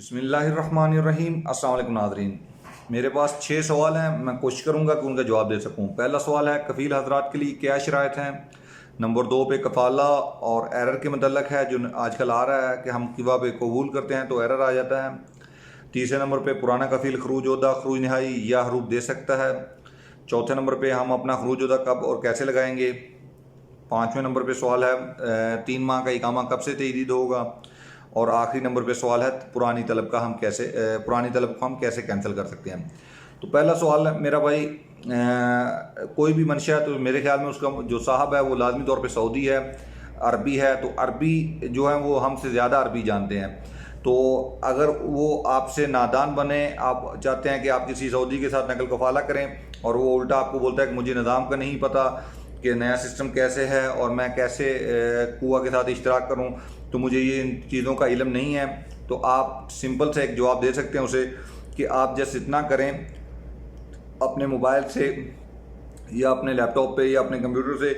बिस्मिल्लाहिर्रहमानिर्रहीम। अस्सलाम वालेकुम नाज़रीन, मेरे पास 6 सवाल हैं। मैं कोशिश करूंगा कि उनका जवाब दे सकूं। पहला सवाल है, कफ़ील हजरात के लिए क्या शराइत हैं। नंबर 2 पे कफ़ाला और एरर के मतलब है जो आजकल आ रहा है कि हम किवा पे कबूल करते हैं तो एरर आ जाता है। तीसरे नंबर पे पुराना कफ़ील खरूज उहदा खरूज नहाई या हरूफ दे सकता है। चौथे नंबर पे हम अपना खरूज उहदा कब और कैसे लगाएंगे। पाँचवें नंबर पे सवाल है 3 माह का इकामा कब से तजदीद होगा। और आखिरी नंबर पे सवाल है पुरानी तलब को हम कैसे कैंसिल कर सकते हैं। तो पहला सवाल है मेरा भाई, कोई भी मंशा है तो मेरे ख्याल में उसका जो साहब है वो लाजमी तौर पे सऊदी है, अरबी है। तो अरबी जो है वो हमसे ज़्यादा अरबी जानते हैं। तो अगर वो आपसे नादान बने, आप चाहते हैं कि आप किसी सऊदी के साथ नकल कफाला करें और वो उल्टा आपको बोलता है कि मुझे निज़ाम का नहीं पता कि नया सिस्टम कैसे है और मैं कैसे कुआ के साथ इश्तराक करूं, तो मुझे ये इन चीज़ों का इल्म नहीं है, तो आप सिंपल से एक जवाब दे सकते हैं उसे कि आप जस्ट इतना करें, अपने मोबाइल से या अपने लैपटॉप पे या अपने कंप्यूटर से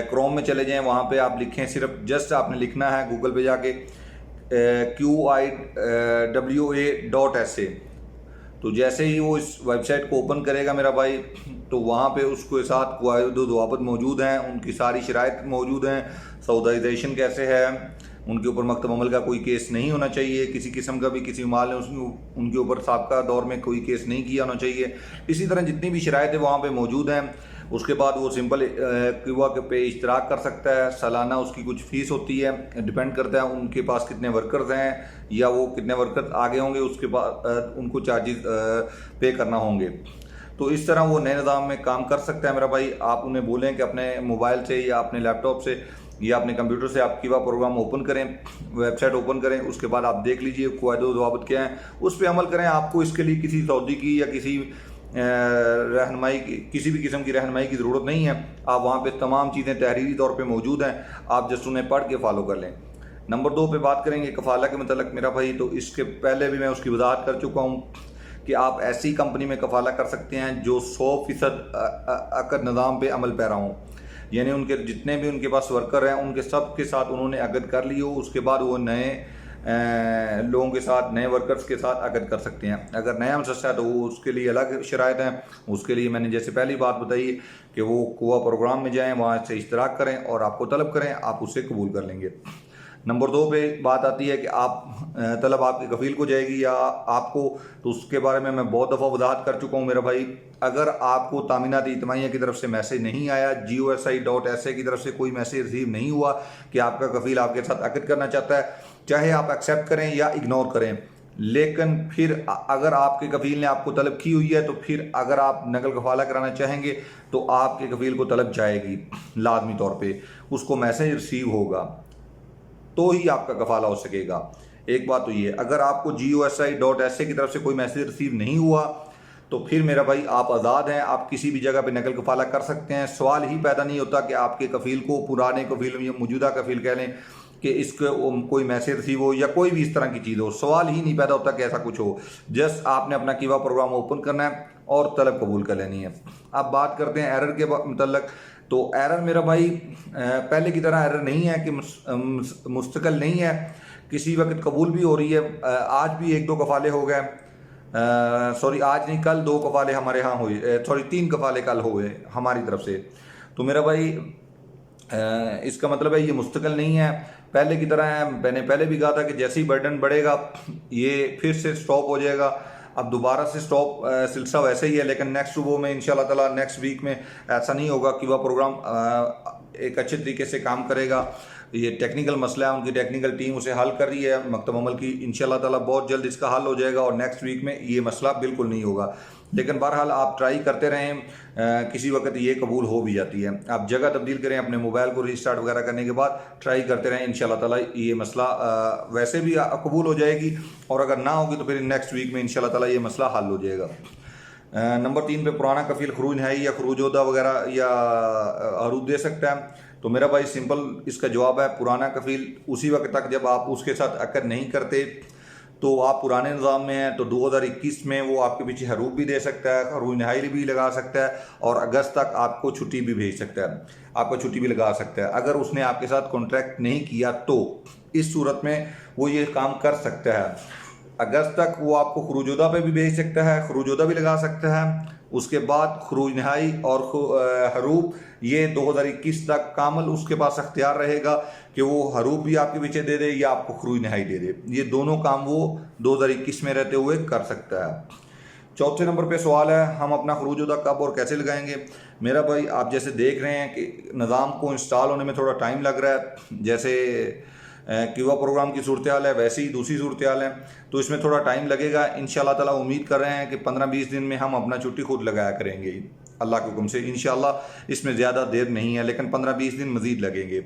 क्रोम में चले जाएं। वहाँ पे आप लिखें, सिर्फ जस्ट आपने लिखना है गूगल पे जाके QIWA.SA। तो जैसे ही वो इस वेबसाइट को ओपन करेगा मेरा भाई, तो वहाँ पे उसके साथ कवायद ज़वाबित मौजूद हैं, उनकी सारी शराइत मौजूद हैं। सऊदाइजेशन कैसे है, उनके ऊपर मकतब अमल का कोई केस नहीं होना चाहिए, किसी किस्म का भी किसी माल ने उनके ऊपर साबका दौर में कोई केस नहीं किया होना चाहिए। इसी तरह जितनी भी शराइतें वहाँ पे मौजूद हैं। उसके बाद वो सिंपल क्यूबा के पे इश्तराक कर सकता है। सालाना उसकी कुछ फ़ीस होती है, डिपेंड करता है उनके पास कितने वर्कर्स हैं या वो कितने वर्कर्स आगे होंगे, उसके बाद उनको चार्जेस पे करना होंगे। तो इस तरह वो नए निज़ाम में काम कर सकता है मेरा भाई। आप उन्हें बोलें कि अपने मोबाइल से या अपने लैपटॉप से या अपने कंप्यूटर से आप किवा प्रोग्राम ओपन करें, वेबसाइट ओपन करें। उसके बाद आप देख लीजिए क़वायद ज़वाबित क्या है, उस पर अमल करें। आपको इसके लिए किसी सऊदी की या किसी रहनुमाई की, किसी भी किस्म की रहनुमाई की ज़रूरत नहीं है। आप वहाँ पे तमाम चीज़ें तहरीरी तौर पे मौजूद हैं, आप जस्ट उन्हें पढ़ के फॉलो कर लें। नंबर 2 पे बात करेंगे कफ़ाला के मतलब मेरा भाई। तो इसके पहले भी मैं उसकी वजाहत कर चुका हूँ कि आप ऐसी कंपनी में कफ़ाला कर सकते हैं जो 100% अकद निज़ाम पे अमल पैरा हों, यानी उनके जितने भी उनके पास वर्कर हैं उनके सब के साथ उन्होंने अकद कर ली हो। उसके बाद वो नए लोगों के साथ, नए वर्कर्स के साथ अकद कर सकते हैं। अगर नया मुसस्सा है तो वो उसके लिए अलग शराइत हैं। उसके लिए मैंने जैसे पहली बात बताई कि वो कुआ प्रोग्राम में जाएं, वहाँ से इश्तराक करें और आपको तलब करें, आप उससे कबूल कर लेंगे। नंबर 2 पे बात आती है कि आप तलब आपके कफ़ील को जाएगी या आपको, तो उसके बारे में मैं बहुत दफ़ा वजाहत कर चुका हूँ मेरा भाई। अगर आपको तामीनात इज्तिमाइया की तरफ से मैसेज नहीं आया, GOSI.SA की तरफ से कोई मैसेज रिसीव नहीं हुआ कि आपका कफ़ील आपके साथ अकद करना चाहता है, चाहे आप एक्सेप्ट करें या इग्नोर करें, लेकिन फिर अगर आपके कफ़ील ने आपको तलब की हुई है तो फिर अगर आप नकल कफ़ाला कराना चाहेंगे तो आपके कफ़ील को तलब जाएगी लाजमी तौर पर, उसको मैसेज रिसीव होगा तो ही आपका कफ़ाला हो सकेगा। एक बात तो ये, अगर आपको GOSI.SA की तरफ से कोई मैसेज रिसीव नहीं हुआ तो फिर मेरा भाई आप आज़ाद हैं, आप किसी भी जगह पे नकल कफ़ाला कर सकते हैं। सवाल ही पैदा नहीं होता कि आपके कफ़ील को, पुराने कफ़ील या मौजूदा कफ़ील कह लें, कि इसको कोई मैसेज रिसीव हो या कोई भी इस तरह की चीज़ हो। सवाल ही नहीं पैदा होता कि ऐसा कुछ हो। जस्ट आपने अपना किवा प्रोग्राम ओपन करना है और तलब कबूल कर लेनी है। अब बात करते हैं एरर के मतलब। तो एरर मेरा भाई पहले की तरह एरर नहीं है कि मुस्तकिल नहीं है, किसी वक्त कबूल भी हो रही है। आज भी 1-2 कफ़ाले हो गए, सॉरी आज नहीं, कल 2 कफ़ाले हमारे यहाँ हुए, सॉरी 3 कफ़ाले कल हुए हमारी तरफ से। तो मेरा भाई इसका मतलब है ये मुस्तकिल नहीं है, पहले की तरह है। मैंने पहले भी कहा था कि जैसे ही बर्डन बढ़ेगा ये फिर से स्टॉप हो जाएगा। अब दोबारा से स्टॉप सिलसिला वैसे ही है, लेकिन नेक्स्ट सुबह में इंशाल्लाह ताला नेक्स्ट वीक में ऐसा नहीं होगा कि वह प्रोग्राम एक अच्छे तरीके से काम करेगा। ये टेक्निकल मसला है, उनकी टेक्निकल टीम उसे हल कर रही है मकतब अमल की। इंशाल्लाह ताला बहुत जल्द इसका हल हो जाएगा और नेक्स्ट वीक में ये मसला बिल्कुल नहीं होगा। लेकिन बहरहाल आप ट्राई करते रहें, किसी वक्त ये कबूल हो भी जाती है। आप जगह तब्दील करें, अपने मोबाइल को रीस्टार्ट वगैरह करने के बाद ट्राई करते रहें, इंशाल्लाह ताला ये मसला वैसे भी कबूल हो जाएगी और अगर ना होगी तो फिर नेक्स्ट वीक में इंशाल्लाह ताला ये मसला हल हो जाएगा। नंबर 3 पे पुराना कफ़ील खरूज है या खरूजोदा वगैरह या अरूद दे सकता है। तो मेरा भाई सिंपल इसका जवाब है, पुराना कफ़ील उसी वक्त तक जब आप उसके साथ अकद नहीं करते तो आप पुराने निज़ाम में हैं, तो 2021 में वो आपके पीछे हरूफ भी दे सकता है, खरूज नहाई भी लगा सकता है और अगस्त तक आपको छुट्टी भी भेज सकता है, आपको छुट्टी भी लगा सकता है। अगर उसने आपके साथ कॉन्ट्रैक्ट नहीं किया तो इस सूरत में वो ये काम कर सकता है। अगस्त तक वो आपको खरूजोदा पे भी भेज सकता है, खरूजोदा भी लगा सकता है। उसके बाद खरूज नहाई और हरूब ये 2021 तक कामल उसके पास अख्तियार रहेगा कि वो हरूब भी आपके पीछे दे दे या आपको खरूज नहाई दे दे। ये दोनों काम वो 2021 में रहते हुए कर सकता है। चौथे नंबर पे सवाल है हम अपना खरूजोदा कब और कैसे लगाएंगे। मेरा भाई आप जैसे देख रहे हैं कि निज़ाम को इंस्टॉल होने में थोड़ा टाइम लग रहा है, जैसे क्यूबा प्रोग्राम की सूरत हाल है वैसे ही दूसरी सूरत हाल है, तो इसमें थोड़ा टाइम लगेगा। इंशाल्लाह ताला उम्मीद कर रहे हैं कि 15-20 दिन में हम अपना छुट्टी खुद लगाया करेंगे अल्लाह के हुक्म से इंशाल्लाह। इसमें ज़्यादा देर नहीं है, लेकिन 15-20 दिन मज़ीद लगेंगे।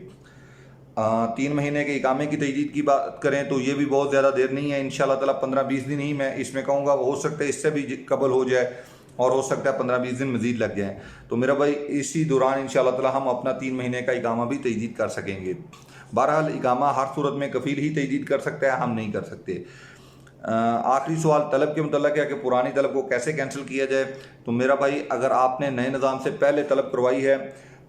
3 महीने के इकामे की तजदीद की बात करें तो ये भी बहुत ज़्यादा देर नहीं है। इंशाल्लाह ताला 15-20 दिन ही मैं इसमें कहूँगा, हो सकता है इससे भी कबल हो जाए और हो सकता है 15-20 दिन मज़ीद लग जाएँ। तो मेरा भाई इसी दौरान इंशाल्लाह ताला हम अपना 3 महीने का इकामा भी तजदीद कर सकेंगे। बहरहाल इकामा हर सूरत में कफ़ील ही तजदीद कर सकता है, हम नहीं कर सकते। आखिरी सवाल तलब के मुतल्लिक़ है कि पुरानी तलब को कैसे कैंसिल किया जाए। तो मेरा भाई अगर आपने नए निज़ाम से पहले तलब करवाई है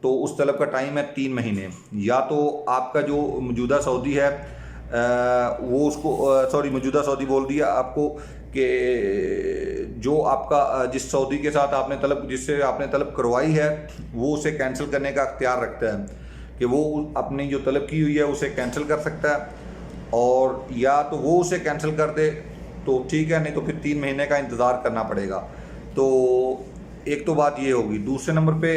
तो उस तलब का टाइम है 3 महीने। या तो आपका जो मौजूदा सऊदी है वो उसको मौजूदा सऊदी बोल दिया आपको कि जो आपका जिस सऊदी के साथ आपने जिससे आपने तलब करवाई है वो उसे कैंसिल करने का अख्तियार रखता है कि वो अपनी जो तलब की हुई है उसे कैंसिल कर सकता है, और या तो वो उसे कैंसिल कर दे तो ठीक है, नहीं तो फिर 3 महीने का इंतज़ार करना पड़ेगा। तो एक तो बात ये होगी। दूसरे नंबर पे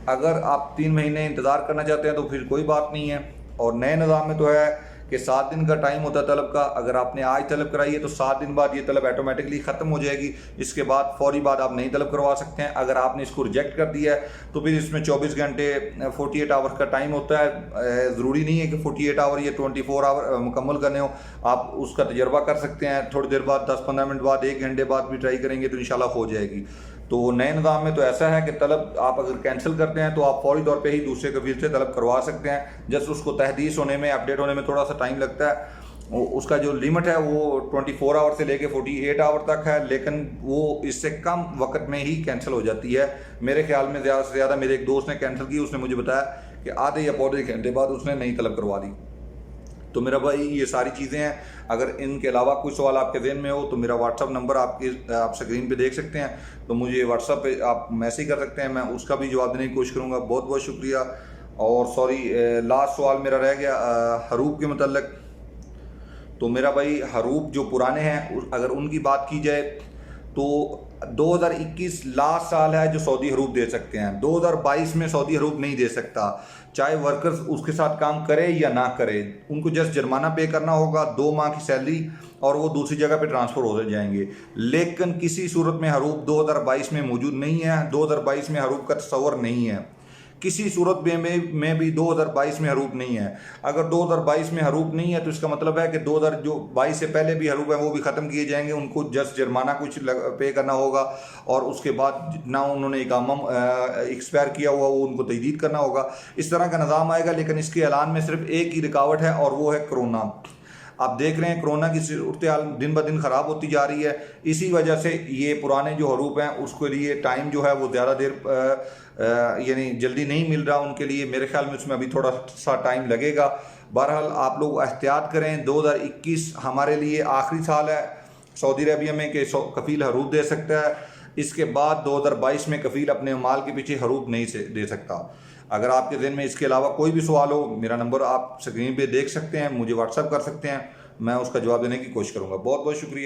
अगर आप 3 महीने इंतज़ार करना चाहते हैं तो फिर कोई बात नहीं है। और नए निज़ाम में तो है कि 7 दिन का टाइम होता है तलब का। अगर आपने आज तलब कराई है तो 7 दिन बाद ये तलब ऑटोमेटिकली ख़त्म हो जाएगी। इसके बाद फौरी बाद आप नई तलब करवा सकते हैं। अगर आपने इसको रिजेक्ट कर दिया है तो फिर इसमें 24 घंटे 48 आवर्स का टाइम होता है। ज़रूरी नहीं है कि 48 आवर या 24 आवर मुकम्मल करने हो, आप उसका तजर्बा कर सकते हैं। थोड़ी देर बाद 10-15 मिनट बाद 1 घंटे बाद भी ट्राई करेंगे तो इंशाल्लाह हो जाएगी। तो नए निज़ाम में तो ऐसा है कि तलब आप अगर कैंसिल करते हैं तो आप फौरी तौर पे ही दूसरे कफील से तलब करवा सकते हैं। जस्ट उसको तहदीस होने में, अपडेट होने में थोड़ा सा टाइम लगता है। उसका जो लिमिट है वो 24 आवर से लेके 48 आवर तक है, लेकिन वो इससे कम वक्त में ही कैंसिल हो जाती है। मेरे ख्याल में ज़्यादा से ज़्यादा मेरे एक दोस्त ने कैंसिल की, उसने मुझे बताया कि आधे या पौने घंटे बाद उसने नई तलब करवा दी। तो मेरा भाई ये सारी चीज़ें हैं। अगर इनके अलावा कोई सवाल आपके ज़हन में हो तो मेरा व्हाट्सअप नंबर आप स्क्रीन पे देख सकते हैं, तो मुझे व्हाट्सअप पे आप मैसेज कर सकते हैं, मैं उसका भी जवाब देने की कोशिश करूँगा। बहुत बहुत शुक्रिया। और सॉरी, लास्ट सवाल मेरा रह गया हरूब के मतलब। तो मेरा भाई हरूब जो पुराने हैं अगर उनकी बात की जाए तो 2021 लास्ट साल है जो सऊदी हरूब दे सकते हैं। 2022 में सऊदी हरूब नहीं दे सकता, चाहे वर्कर्स उसके साथ काम करे या ना करे। उनको जस्ट जुर्माना पे करना होगा, 2 माह की सैलरी, और वो दूसरी जगह पे ट्रांसफ़र हो जाएंगे। लेकिन किसी सूरत में हरूब 2022 में मौजूद नहीं है। 2022 में हरूब का तस्वर नहीं है, किसी सूरत में भी 2022 में हरूब नहीं है। अगर 2022 में हरूब नहीं है तो इसका मतलब है कि 2022 से पहले भी हरूब है वो भी ख़त्म किए जाएंगे। उनको जस्ट जुर्माना कुछ पे करना होगा और उसके बाद जितना उन्होंने इकामा एक्सपायर किया हुआ वो उनको तजदीद करना होगा। इस तरह का निज़ाम आएगा। लेकिन इसके ऐलान में सिर्फ एक ही रुकावट है और वो है कोरोना। आप देख रहे हैं कोरोना की सूरत हाल दिन ब दिन ख़राब होती जा रही है। इसी वजह से ये पुराने जो हरूब हैं उसके लिए टाइम जो है वो ज़्यादा देर यानी जल्दी नहीं मिल रहा उनके लिए। मेरे ख्याल में उसमें अभी थोड़ा सा टाइम लगेगा। बहरहाल आप लोग एहतियात करें। 2021 हमारे लिए आखिरी साल है सऊदी अरबिया में कि कफ़ील हरूब दे सकता है। इसके बाद 2022 में कफ़ील अपने माल के पीछे हरूब नहीं दे सकता। अगर आपके ज़हन में इसके अलावा कोई भी सवाल हो, मेरा नंबर आप स्क्रीन पे देख सकते हैं, मुझे व्हाट्सअप कर सकते हैं, मैं उसका जवाब देने की कोशिश करूँगा। बहुत बहुत शुक्रिया।